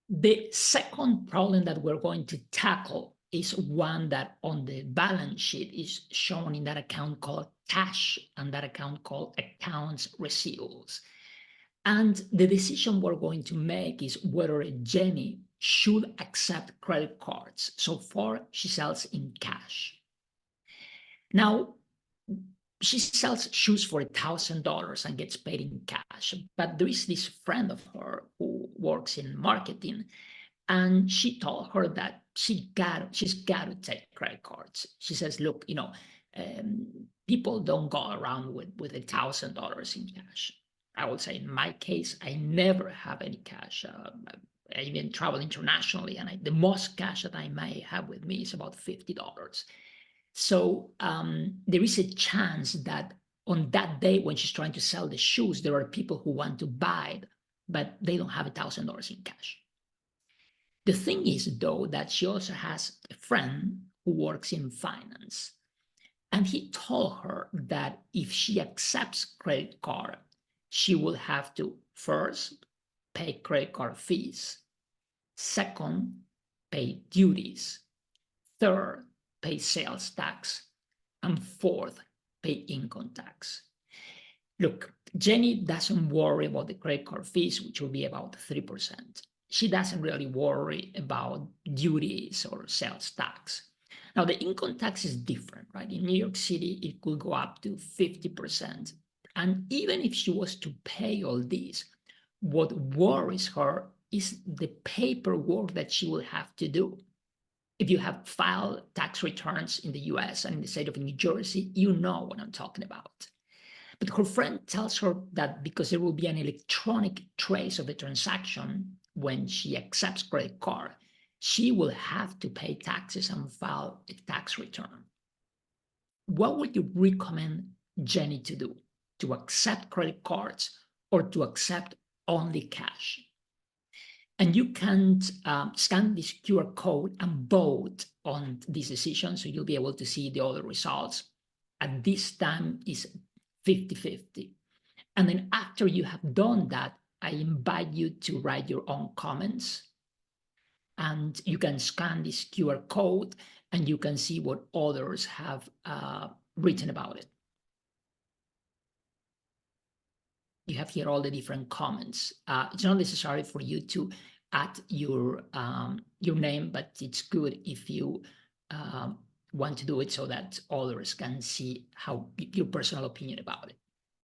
The second problem that we're going to tackle is one that on the balance sheet is shown in that account called cash and that account called accounts receivables. And the decision we're going to make is whether Jenny should accept credit cards. So far, she sells in cash. Now, she sells shoes for $1,000 and gets paid in cash. But there is this friend of her who works in marketing, and she told her that she's got to take credit cards. She says, "Look, people don't go around with $1,000 in cash." I would say in my case, I never have any cash. I even travel internationally, and the most cash that I may have with me is about $50. So there is a chance that on that day when she's trying to sell the shoes, there are people who want to buy it, but they don't have $1,000 in cash. The thing is, though, that she also has a friend who works in finance, and he told her that if she accepts credit card, she will have to first pay credit card fees, second, pay duties, third, pay sales tax, and fourth, pay income tax. Look, Jenny doesn't worry about the credit card fees, which will be about 3%. She doesn't really worry about duties or sales tax. Now, the income tax is different, right? In New York City, it could go up to 50%. And even if she was to pay all this, what worries her is the paperwork that she will have to do. If you have filed tax returns in the US and in the state of New Jersey, you know what I'm talking about. But her friend tells her that because there will be an electronic trace of the transaction when she accepts credit card, she will have to pay taxes and file a tax return. What would you recommend Jenny to do? To accept credit cards or to accept only cash? And you can scan this QR code and vote on this decision, so you'll be able to see the other results. At this time is 50-50. And then after you have done that, I invite you to write your own comments. And you can scan this QR code and you can see what others have written about it. You have here all the different comments. It's not necessary for you to add your name, but it's good if you want to do it so that others can see how your personal opinion about it.